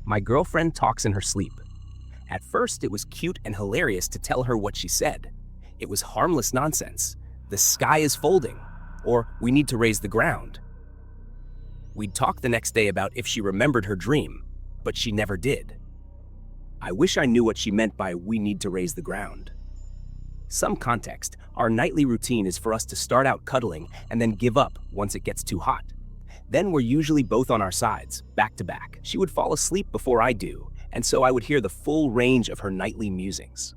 My girlfriend talks in her sleep. At first, it was cute and hilarious to tell her what she said. It was harmless nonsense. The sky is folding, or we need to raise the ground. We'd talk the next day about if she remembered her dream, but she never did. I wish I knew what she meant by we need to raise the ground. Some context, our nightly routine is for us to start out cuddling and then give up once it gets too hot. Then we're usually both on our sides, back to back. She would fall asleep before I do, and so I would hear the full range of her nightly musings.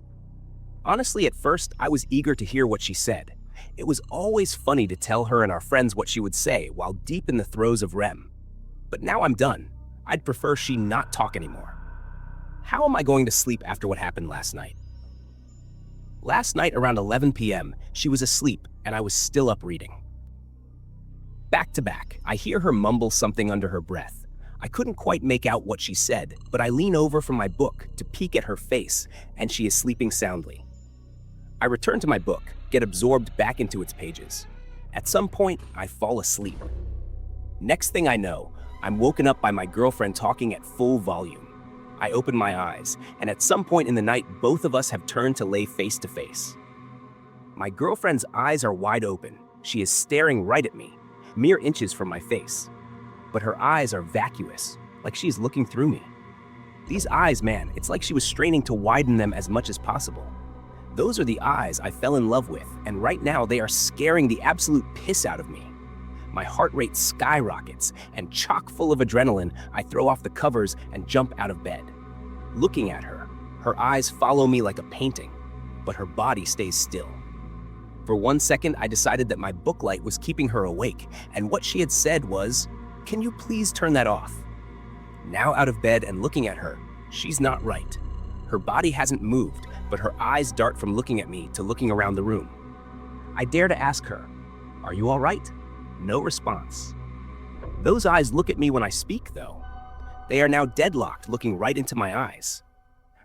Honestly, at first, I was eager to hear what she said. It was always funny to tell her and our friends what she would say while deep in the throes of REM. But now I'm done. I'd prefer she not talk anymore. How am I going to sleep after what happened last night? Last night around 11 p.m., she was asleep and I was still up reading. Back to back, I hear her mumble something under her breath. I couldn't quite make out what she said, but I lean over from my book to peek at her face, and she is sleeping soundly. I return to my book, get absorbed back into its pages. At some point, I fall asleep. Next thing I know, I'm woken up by my girlfriend talking at full volume. I open my eyes, and at some point in the night, both of us have turned to lay face to face. My girlfriend's eyes are wide open. She is staring right at me, mere inches from my face. But her eyes are vacuous, like she's looking through me. These eyes, man, it's like she was straining to widen them as much as possible. Those are the eyes I fell in love with, and right now they are scaring the absolute piss out of me. My heart rate skyrockets, and chock full of adrenaline, I throw off the covers and jump out of bed. Looking at her, her eyes follow me like a painting, but her body stays still. For 1 second, I decided that my book light was keeping her awake, and what she had said was, "Can you please turn that off?" Now out of bed and looking at her, she's not right. Her body hasn't moved, but her eyes dart from looking at me to looking around the room. I dare to ask her, "Are you all right?" No response. Those eyes look at me when I speak, though. They are now deadlocked, looking right into my eyes.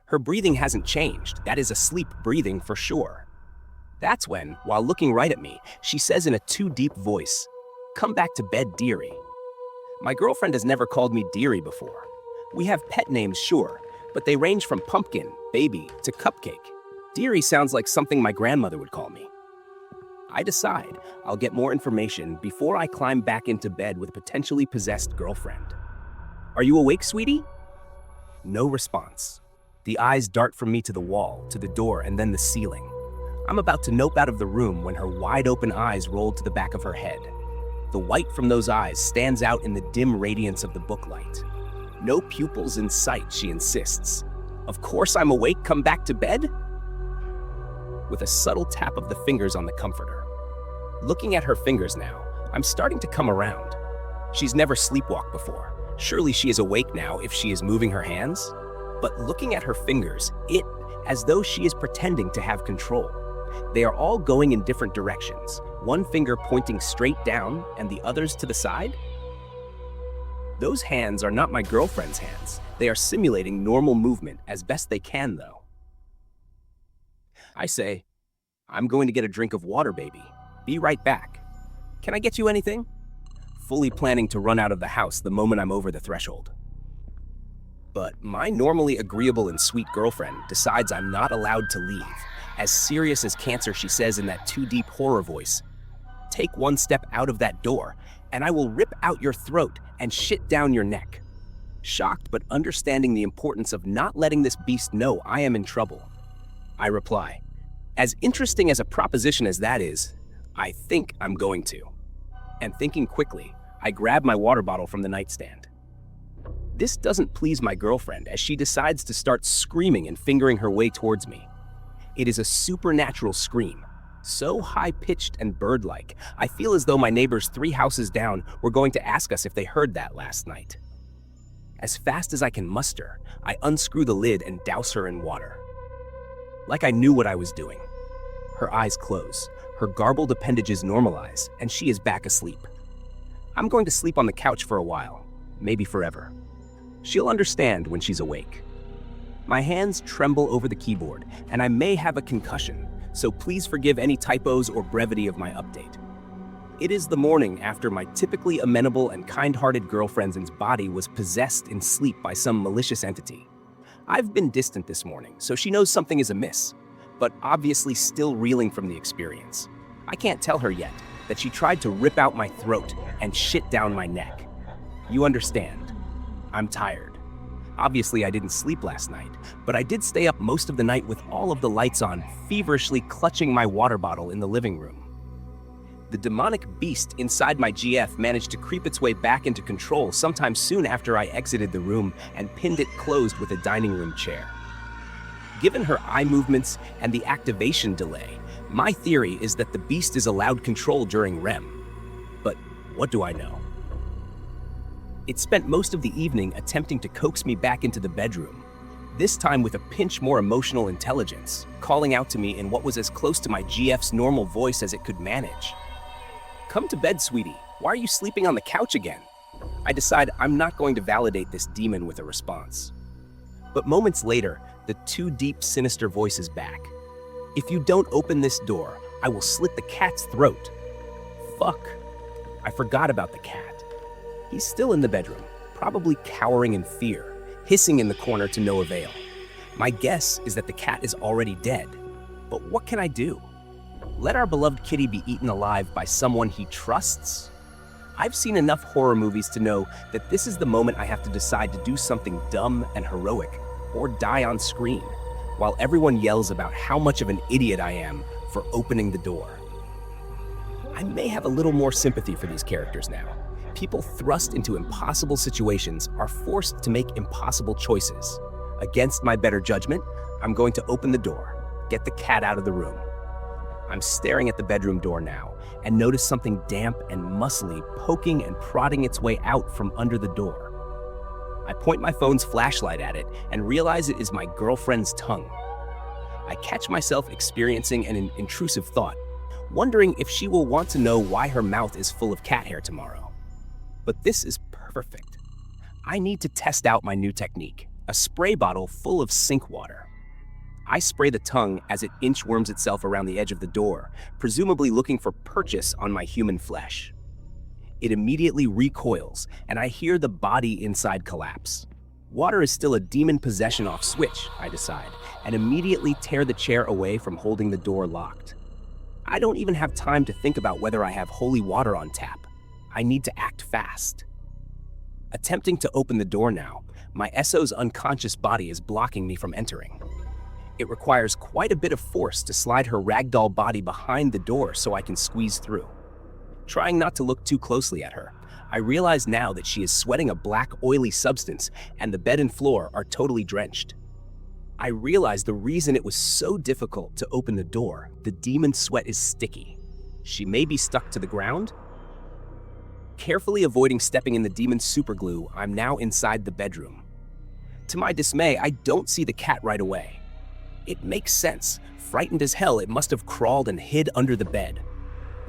Her breathing hasn't changed. That is asleep breathing for sure. That's when, while looking right at me, she says in a too-deep voice, "Come back to bed, dearie." My girlfriend has never called me dearie before. We have pet names, sure, but they range from pumpkin, baby, to cupcake. Dearie sounds like something my grandmother would call me. I decide I'll get more information before I climb back into bed with a potentially possessed girlfriend. "Are you awake, sweetie?" No response. The eyes dart from me to the wall, to the door, and then the ceiling. I'm about to nope out of the room when her wide-open eyes roll to the back of her head. The white from those eyes stands out in the dim radiance of the book light. "No pupils in sight," she insists. "Of course I'm awake, come back to bed?" With a subtle tap of the fingers on the comforter. Looking at her fingers now, I'm starting to come around. She's never sleepwalked before. Surely she is awake now if she is moving her hands? But looking at her fingers, as though she is pretending to have control. They are all going in different directions, one finger pointing straight down and the others to the side. Those hands are not my girlfriend's hands. They are simulating normal movement as best they can, though. I say, "I'm going to get a drink of water, baby. Be right back. Can I get you anything?" Fully planning to run out of the house the moment I'm over the threshold. But my normally agreeable and sweet girlfriend decides I'm not allowed to leave. As serious as cancer, she says in that too-deep horror voice, "Take one step out of that door, and I will rip out your throat and shit down your neck." Shocked but understanding the importance of not letting this beast know I am in trouble, I reply, "As interesting as a proposition as that is, I think I'm going to." And thinking quickly, I grab my water bottle from the nightstand. This doesn't please my girlfriend as she decides to start screaming and fingering her way towards me. It is a supernatural scream, so high-pitched and bird-like, I feel as though my neighbors 3 houses down were going to ask us if they heard that last night. As fast as I can muster, I unscrew the lid and douse her in water. Like I knew what I was doing. Her eyes close, her garbled appendages normalize, and she is back asleep. I'm going to sleep on the couch for a while, maybe forever. She'll understand when she's awake. My hands tremble over the keyboard, and I may have a concussion, so please forgive any typos or brevity of my update. It is the morning after my typically amenable and kind-hearted girlfriend's body was possessed in sleep by some malicious entity. I've been distant this morning, so she knows something is amiss, but obviously still reeling from the experience. I can't tell her yet that she tried to rip out my throat and shit down my neck. You understand. I'm tired. Obviously, I didn't sleep last night, but I did stay up most of the night with all of the lights on, feverishly clutching my water bottle in the living room. The demonic beast inside my GF managed to creep its way back into control sometime soon after I exited the room and pinned it closed with a dining room chair. Given her eye movements and the activation delay, my theory is that the beast is allowed control during REM. But what do I know? It spent most of the evening attempting to coax me back into the bedroom, this time with a pinch more emotional intelligence, calling out to me in what was as close to my GF's normal voice as it could manage. Come to bed, sweetie. Why are you sleeping on the couch again? I decide I'm not going to validate this demon with a response. But moments later, the too deep, sinister voice is back. If you don't open this door, I will slit the cat's throat. Fuck. I forgot about the cat. He's still in the bedroom, probably cowering in fear, hissing in the corner to no avail. My guess is that the cat is already dead. But what can I do? Let our beloved kitty be eaten alive by someone he trusts? I've seen enough horror movies to know that this is the moment I have to decide to do something dumb and heroic, or die on screen, while everyone yells about how much of an idiot I am for opening the door. I may have a little more sympathy for these characters now. People thrust into impossible situations are forced to make impossible choices. Against my better judgment, I'm going to open the door, get the cat out of the room. I'm staring at the bedroom door now and notice something damp and muscly poking and prodding its way out from under the door. I point my phone's flashlight at it and realize it is my girlfriend's tongue. I catch myself experiencing an intrusive thought, wondering if she will want to know why her mouth is full of cat hair tomorrow. But this is perfect. I need to test out my new technique, a spray bottle full of sink water. I spray the tongue as it inchworms itself around the edge of the door, presumably looking for purchase on my human flesh. It immediately recoils, and I hear the body inside collapse. Water is still a demon possession off switch, I decide, and immediately tear the chair away from holding the door locked. I don't even have time to think about whether I have holy water on tap. I need to act fast. Attempting to open the door now, my SO's unconscious body is blocking me from entering. It requires quite a bit of force to slide her ragdoll body behind the door so I can squeeze through. Trying not to look too closely at her, I realize now that she is sweating a black, oily substance and the bed and floor are totally drenched. I realize the reason it was so difficult to open the door, the demon's sweat is sticky. She may be stuck to the ground? Carefully avoiding stepping in the demon's superglue, I'm now inside the bedroom. To my dismay, I don't see the cat right away. It makes sense. Frightened as hell, it must have crawled and hid under the bed.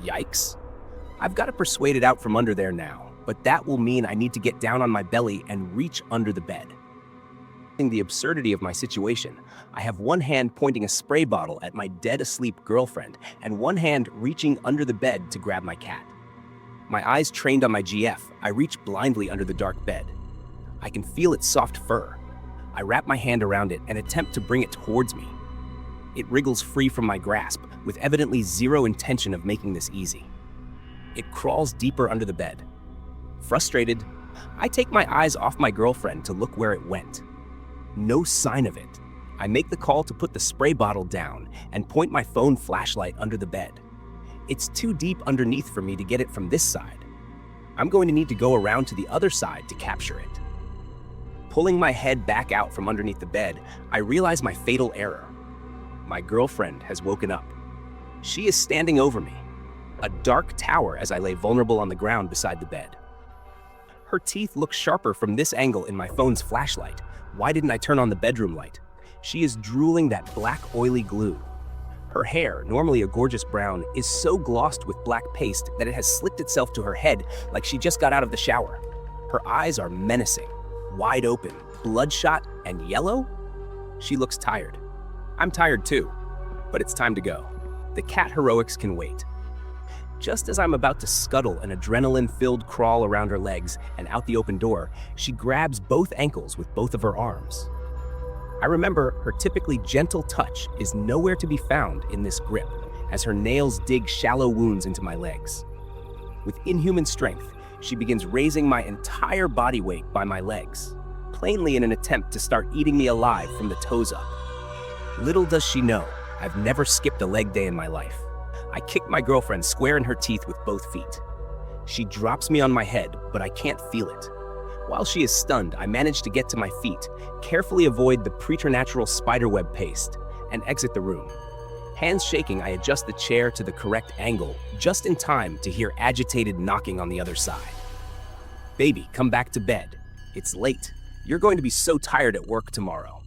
Yikes. I've got to persuade it out from under there now, but that will mean I need to get down on my belly and reach under the bed. The absurdity of my situation, I have one hand pointing a spray bottle at my dead-asleep girlfriend and one hand reaching under the bed to grab my cat. My eyes trained on my GF, I reach blindly under the dark bed. I can feel its soft fur. I wrap my hand around it and attempt to bring it towards me. It wriggles free from my grasp, with evidently zero intention of making this easy. It crawls deeper under the bed. Frustrated, I take my eyes off my girlfriend to look where it went. No sign of it. I make the call to put the spray bottle down and point my phone flashlight under the bed. It's too deep underneath for me to get it from this side. I'm going to need to go around to the other side to capture it. Pulling my head back out from underneath the bed, I realize my fatal error. My girlfriend has woken up. She is standing over me, a dark tower as I lay vulnerable on the ground beside the bed. Her teeth look sharper from this angle in my phone's flashlight. Why didn't I turn on the bedroom light? She is drooling that black oily glue. Her hair, normally a gorgeous brown, is so glossed with black paste that it has slicked itself to her head like she just got out of the shower. Her eyes are menacing, wide open, bloodshot, and yellow? She looks tired. I'm tired too, but it's time to go. The cat heroics can wait. Just as I'm about to scuttle an adrenaline-filled crawl around her legs and out the open door, she grabs both ankles with both of her arms. I remember her typically gentle touch is nowhere to be found in this grip, as her nails dig shallow wounds into my legs. With inhuman strength, she begins raising my entire body weight by my legs, plainly in an attempt to start eating me alive from the toes up. Little does she know, I've never skipped a leg day in my life. I kick my girlfriend square in her teeth with both feet. She drops me on my head, but I can't feel it. While she is stunned, I manage to get to my feet, carefully avoid the preternatural spiderweb paste, and exit the room. Hands shaking, I adjust the chair to the correct angle, just in time to hear agitated knocking on the other side. "Baby, come back to bed. It's late. You're going to be so tired at work tomorrow."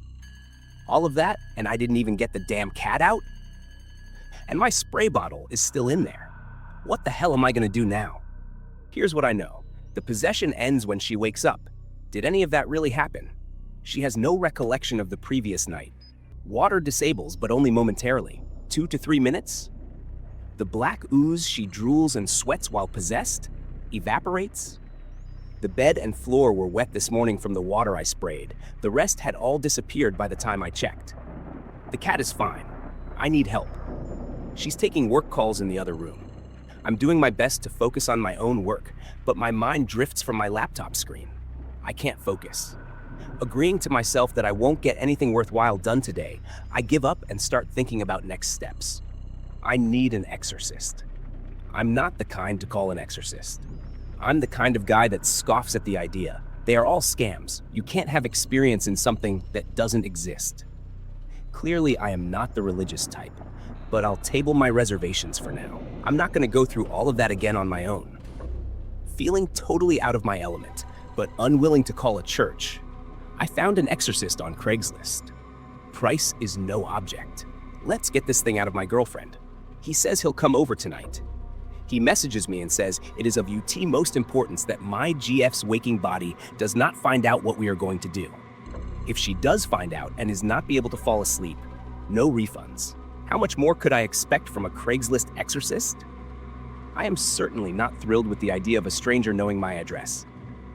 All of that, and I didn't even get the damn cat out? And my spray bottle is still in there. What the hell am I gonna do now? Here's what I know. The possession ends when she wakes up. Did any of that really happen? She has no recollection of the previous night. Water disables, but only momentarily. 2 to 3 minutes? The black ooze she drools and sweats while possessed evaporates? The bed and floor were wet this morning from the water I sprayed. The rest had all disappeared by the time I checked. The cat is fine. I need help. She's taking work calls in the other room. I'm doing my best to focus on my own work, but my mind drifts from my laptop screen. I can't focus. Agreeing to myself that I won't get anything worthwhile done today, I give up and start thinking about next steps. I need an exorcist. I'm not the kind to call an exorcist. I'm the kind of guy that scoffs at the idea. They are all scams. You can't have experience in something that doesn't exist. Clearly, I am not the religious type, but I'll table my reservations for now. I'm not going to go through all of that again on my own. Feeling totally out of my element, but unwilling to call a church, I found an exorcist on Craigslist. Price is no object. Let's get this thing out of my girlfriend. He says he'll come over tonight. He messages me and says it is of utmost importance that my GF's waking body does not find out what we are going to do. If she does find out and is not be able to fall asleep, no refunds. How much more could I expect from a Craigslist exorcist? I am certainly not thrilled with the idea of a stranger knowing my address,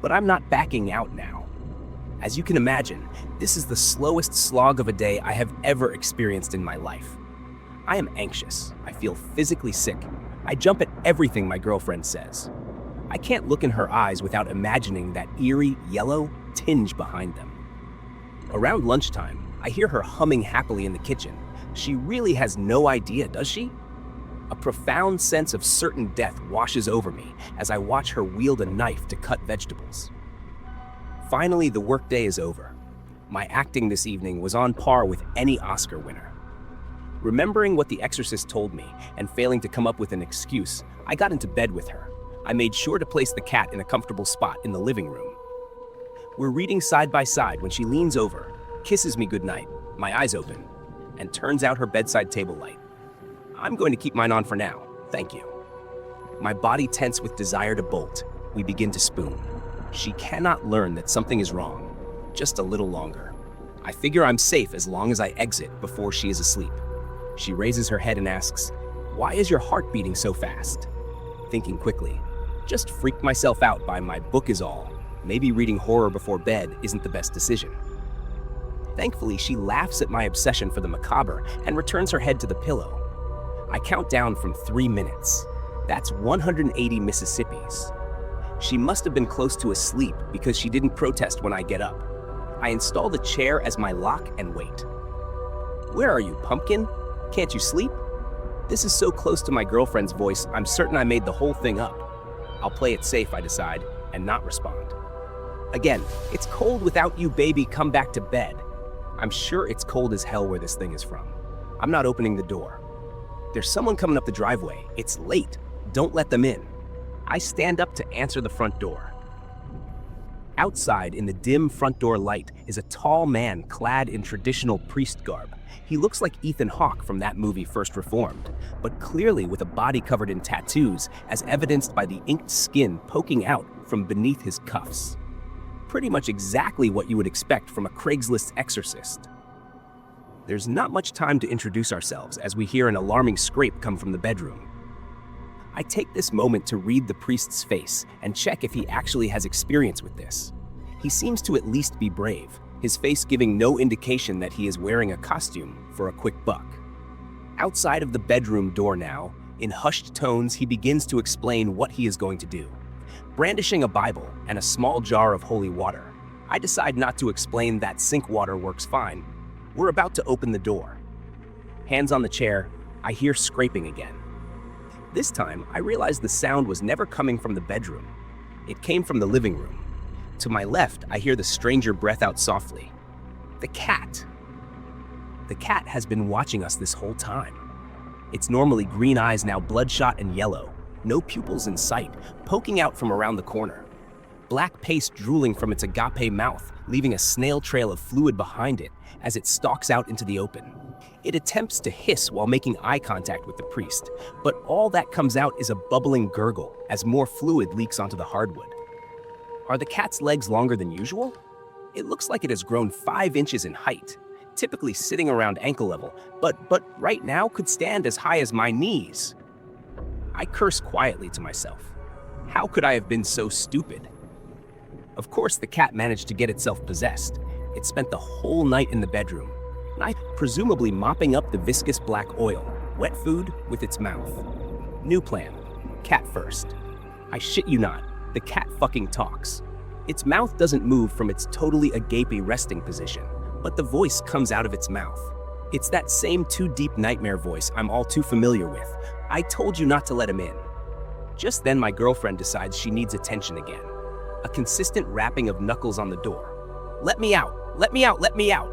but I'm not backing out now. As you can imagine, this is the slowest slog of a day I have ever experienced in my life. I am anxious. I feel physically sick. I jump at everything my girlfriend says. I can't look in her eyes without imagining that eerie yellow tinge behind them. Around lunchtime, I hear her humming happily in the kitchen. She really has no idea, does she? A profound sense of certain death washes over me as I watch her wield a knife to cut vegetables. Finally, the workday is over. My acting this evening was on par with any Oscar winner. Remembering what the exorcist told me and failing to come up with an excuse, I got into bed with her. I made sure to place the cat in a comfortable spot in the living room. We're reading side by side when she leans over, kisses me goodnight, my eyes open, and turns out her bedside table light. I'm going to keep mine on for now, thank you. My body tense with desire to bolt, we begin to spoon. She cannot learn that something is wrong, just a little longer. I figure I'm safe as long as I exit before she is asleep. She raises her head and asks, "Why is your heart beating so fast?" Thinking quickly, just freaked myself out by my book is all. Maybe reading horror before bed isn't the best decision. Thankfully, she laughs at my obsession for the macabre and returns her head to the pillow. I count down from 3 minutes. That's 180 Mississippis. She must have been close to asleep because she didn't protest when I get up. I install the chair as my lock and wait. "Where are you, pumpkin? Can't you sleep?" This is so close to my girlfriend's voice, I'm certain I made the whole thing up. I'll play it safe, I decide, and not respond. Again, "It's cold without you, baby, come back to bed." I'm sure it's cold as hell where this thing is from. I'm not opening the door. There's someone coming up the driveway. It's late. Don't let them in. I stand up to answer the front door. Outside, in the dim front door light, is a tall man clad in traditional priest garb. He looks like Ethan Hawke from that movie First Reformed, but clearly with a body covered in tattoos, as evidenced by the inked skin poking out from beneath his cuffs. Pretty much exactly what you would expect from a Craigslist exorcist. There's not much time to introduce ourselves as we hear an alarming scrape come from the bedroom. I take this moment to read the priest's face and check if he actually has experience with this. He seems to at least be brave, his face giving no indication that he is wearing a costume for a quick buck. Outside of the bedroom door now, in hushed tones, he begins to explain what he is going to do. Brandishing a Bible and a small jar of holy water, I decide not to explain that sink water works fine. We're about to open the door. Hands on the chair, I hear scraping again. This time, I realize the sound was never coming from the bedroom. It came from the living room. To my left, I hear the stranger breath out softly. The cat. The cat has been watching us this whole time. Its normally green eyes now bloodshot and yellow, no pupils in sight, poking out from around the corner. Black paste drooling from its agape mouth, leaving a snail trail of fluid behind it as it stalks out into the open. It attempts to hiss while making eye contact with the priest, but all that comes out is a bubbling gurgle as more fluid leaks onto the hardwood. Are the cat's legs longer than usual? It looks like it has grown 5 inches in height, typically sitting around ankle level, but right now could stand as high as my knees. I curse quietly to myself. How could I have been so stupid? Of course, the cat managed to get itself possessed. It spent the whole night in the bedroom, presumably mopping up the viscous black oil, wet food with its mouth. New plan, cat first. I shit you not, the cat fucking talks. Its mouth doesn't move from its totally agape resting position, but the voice comes out of its mouth. It's that same too deep nightmare voice I'm all too familiar with. I told you not to let him in. Just then my girlfriend decides she needs attention again. A consistent rapping of knuckles on the door. Let me out, let me out, let me out.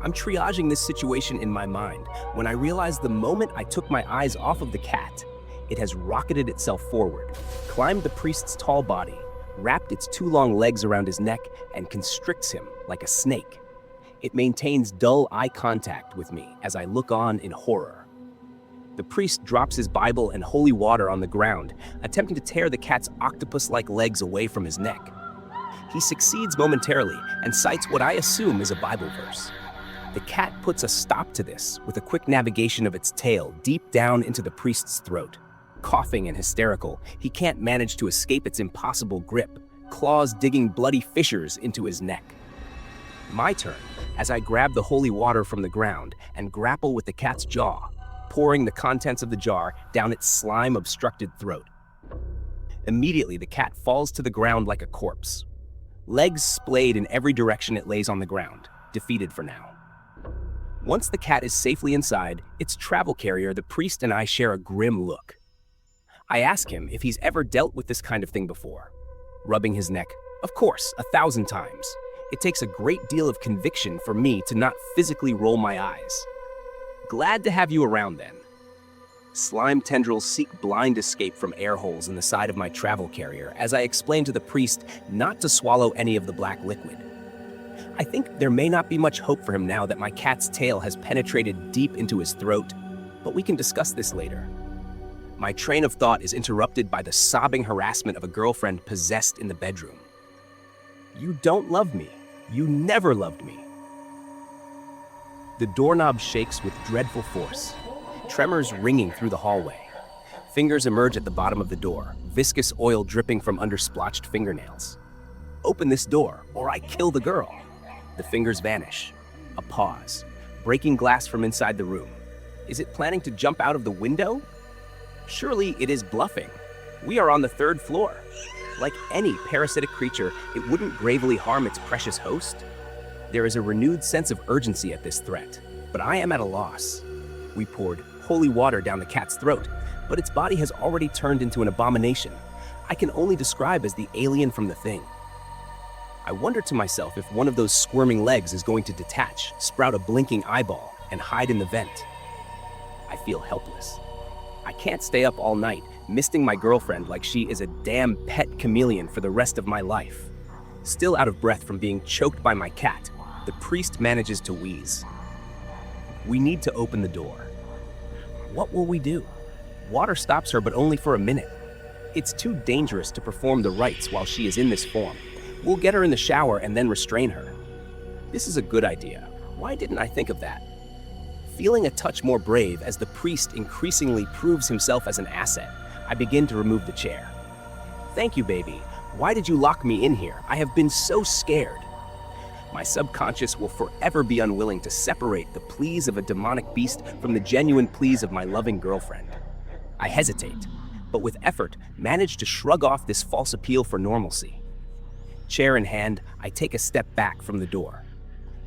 I'm triaging this situation in my mind when I realize the moment I took my eyes off of the cat, it has rocketed itself forward, climbed the priest's tall body, wrapped its 2 long legs around his neck, and constricts him like a snake. It maintains dull eye contact with me as I look on in horror. The priest drops his Bible and holy water on the ground, attempting to tear the cat's octopus-like legs away from his neck. He succeeds momentarily and cites what I assume is a Bible verse. The cat puts a stop to this with a quick navigation of its tail deep down into the priest's throat. Coughing and hysterical, he can't manage to escape its impossible grip, claws digging bloody fissures into his neck. My turn, as I grab the holy water from the ground and grapple with the cat's jaw, pouring the contents of the jar down its slime-obstructed throat. Immediately, the cat falls to the ground like a corpse. Legs splayed in every direction it lays on the ground, defeated for now. Once the cat is safely inside its travel carrier, the priest and I share a grim look. I ask him if he's ever dealt with this kind of thing before. Rubbing his neck, of course, 1,000 times. It takes a great deal of conviction for me to not physically roll my eyes. Glad to have you around then. Slime tendrils seek blind escape from air holes in the side of my travel carrier as I explain to the priest not to swallow any of the black liquid. I think there may not be much hope for him now that my cat's tail has penetrated deep into his throat, but we can discuss this later. My train of thought is interrupted by the sobbing harassment of a girlfriend possessed in the bedroom. You don't love me. You never loved me. The doorknob shakes with dreadful force, tremors ringing through the hallway. Fingers emerge at the bottom of the door, viscous oil dripping from under-splotched fingernails. Open this door, or I kill the girl. The fingers vanish. A pause, breaking glass from inside the room. Is it planning to jump out of the window? Surely it is bluffing. We are on the 3rd floor. Like any parasitic creature, it wouldn't gravely harm its precious host. There is a renewed sense of urgency at this threat, but I am at a loss. We poured holy water down the cat's throat, but its body has already turned into an abomination I can only describe as the alien from the thing. I wonder to myself if one of those squirming legs is going to detach, sprout a blinking eyeball, and hide in the vent. I feel helpless. I can't stay up all night, misting my girlfriend like she is a damn pet chameleon for the rest of my life. Still out of breath from being choked by my cat, the priest manages to wheeze. We need to open the door. What will we do? Water stops her, but only for a minute. It's too dangerous to perform the rites while she is in this form. We'll get her in the shower and then restrain her. This is a good idea. Why didn't I think of that? Feeling a touch more brave as the priest increasingly proves himself as an asset, I begin to remove the chair. Thank you, baby. Why did you lock me in here? I have been so scared. My subconscious will forever be unwilling to separate the pleas of a demonic beast from the genuine pleas of my loving girlfriend. I hesitate, but with effort manage to shrug off this false appeal for normalcy. Chair in hand, I take a step back from the door.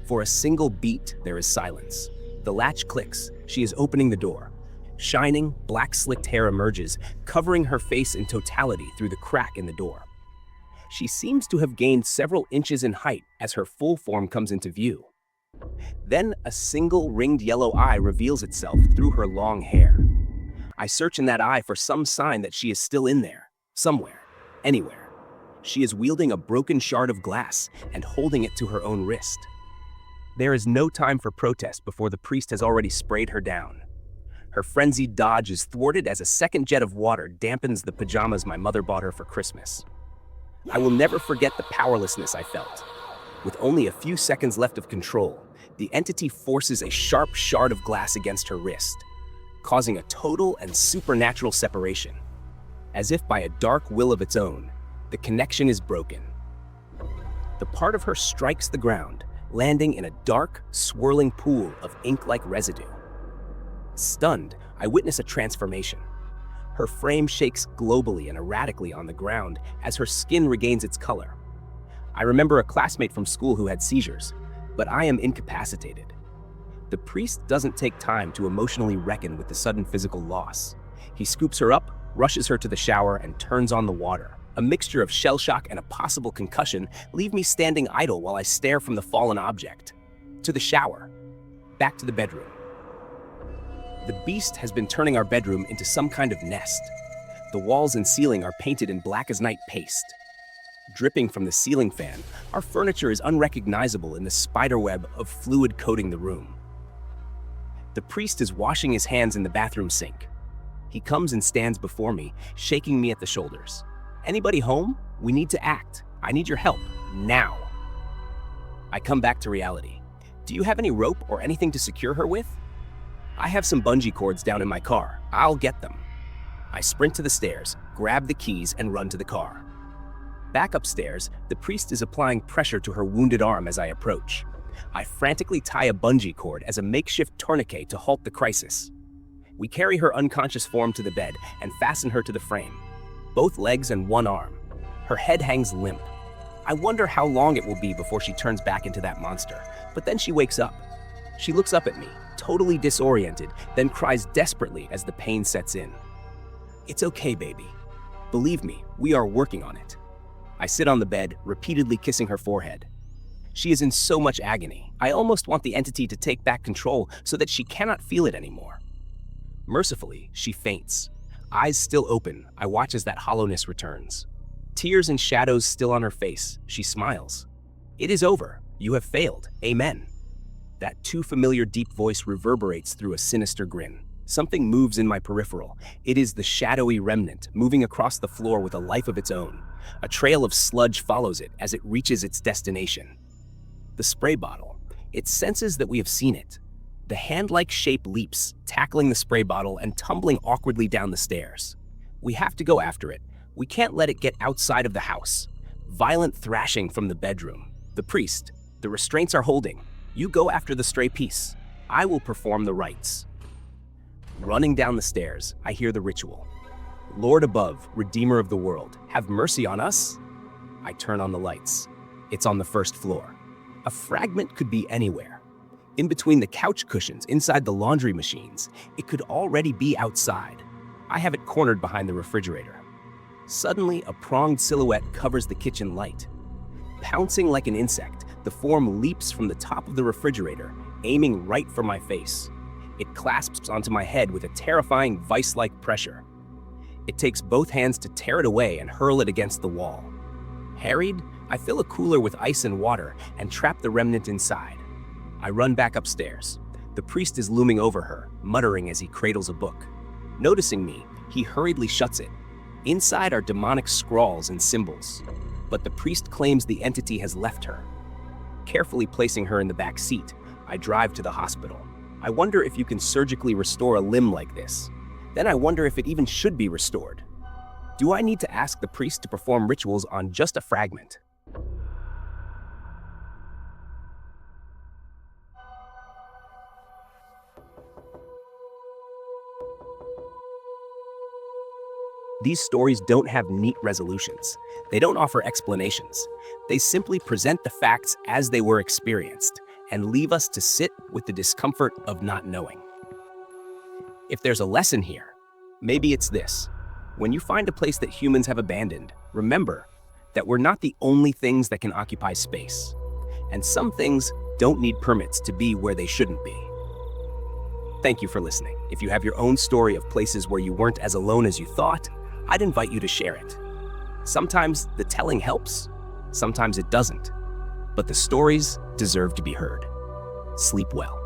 For a single beat, there is silence. The latch clicks. She is opening the door. Shining, black-slicked hair emerges, covering her face in totality through the crack in the door. She seems to have gained several inches in height as her full form comes into view. Then a single ringed yellow eye reveals itself through her long hair. I search in that eye for some sign that she is still in there, somewhere, anywhere. She is wielding a broken shard of glass and holding it to her own wrist. There is no time for protest before the priest has already sprayed her down. Her frenzied dodge is thwarted as a second jet of water dampens the pajamas my mother bought her for Christmas. I will never forget the powerlessness I felt. With only a few seconds left of control, the entity forces a sharp shard of glass against her wrist, causing a total and supernatural separation. As if by a dark will of its own, the connection is broken. The part of her strikes the ground, landing in a dark, swirling pool of ink-like residue. Stunned, I witness a transformation. Her frame shakes globally and erratically on the ground as her skin regains its color. I remember a classmate from school who had seizures, but I am incapacitated. The priest doesn't take time to emotionally reckon with the sudden physical loss. He scoops her up, rushes her to the shower, and turns on the water. A mixture of shell shock and a possible concussion leave me standing idle while I stare from the fallen object. To the shower. Back to the bedroom. The beast has been turning our bedroom into some kind of nest. The walls and ceiling are painted in black-as-night paste. Dripping from the ceiling fan, our furniture is unrecognizable in the spiderweb of fluid coating the room. The priest is washing his hands in the bathroom sink. He comes and stands before me, shaking me at the shoulders. Anybody home? We need to act. I need your help, now. I come back to reality. Do you have any rope or anything to secure her with? I have some bungee cords down in my car. I'll get them. I sprint to the stairs, grab the keys, and run to the car. Back upstairs, the priest is applying pressure to her wounded arm as I approach. I frantically tie a bungee cord as a makeshift tourniquet to halt the crisis. We carry her unconscious form to the bed and fasten her to the frame. Both legs and one arm. Her head hangs limp. I wonder how long it will be before she turns back into that monster, but then she wakes up. She looks up at me, totally disoriented, then cries desperately as the pain sets in. It's okay, baby. Believe me, we are working on it. I sit on the bed, repeatedly kissing her forehead. She is in so much agony. I almost want the entity to take back control so that she cannot feel it anymore. Mercifully, she faints. Eyes still open, I watch as that hollowness returns. Tears and shadows still on her face, she smiles. It is over. You have failed. Amen. That too familiar deep voice reverberates through a sinister grin. Something moves in my peripheral. It is the shadowy remnant, moving across the floor with a life of its own. A trail of sludge follows it as it reaches its destination. The spray bottle. It senses that we have seen it. The hand-like shape leaps, tackling the spray bottle and tumbling awkwardly down the stairs. We have to go after it. We can't let it get outside of the house. Violent thrashing from the bedroom. The priest. The restraints are holding. You go after the stray piece. I will perform the rites. Running down the stairs, I hear the ritual. Lord above, Redeemer of the world, have mercy on us. I turn on the lights. It's on the first floor. A fragment could be anywhere. In between the couch cushions, inside the laundry machines, it could already be outside. I have it cornered behind the refrigerator. Suddenly, a pronged silhouette covers the kitchen light. Pouncing like an insect, the form leaps from the top of the refrigerator, aiming right for my face. It clasps onto my head with a terrifying vice-like pressure. It takes both hands to tear it away and hurl it against the wall. Harried, I fill a cooler with ice and water and trap the remnant inside. I run back upstairs. The priest is looming over her, muttering as he cradles a book. Noticing me, he hurriedly shuts it. Inside are demonic scrawls and symbols, but the priest claims the entity has left her. Carefully placing her in the back seat, I drive to the hospital. I wonder if you can surgically restore a limb like this. Then I wonder if it even should be restored. Do I need to ask the priest to perform rituals on just a fragment? These stories don't have neat resolutions. They don't offer explanations. They simply present the facts as they were experienced and leave us to sit with the discomfort of not knowing. If there's a lesson here, maybe it's this. When you find a place that humans have abandoned, remember that we're not the only things that can occupy space. And some things don't need permits to be where they shouldn't be. Thank you for listening. If you have your own story of places where you weren't as alone as you thought, I'd invite you to share it. Sometimes the telling helps, sometimes it doesn't, but the stories deserve to be heard. Sleep well.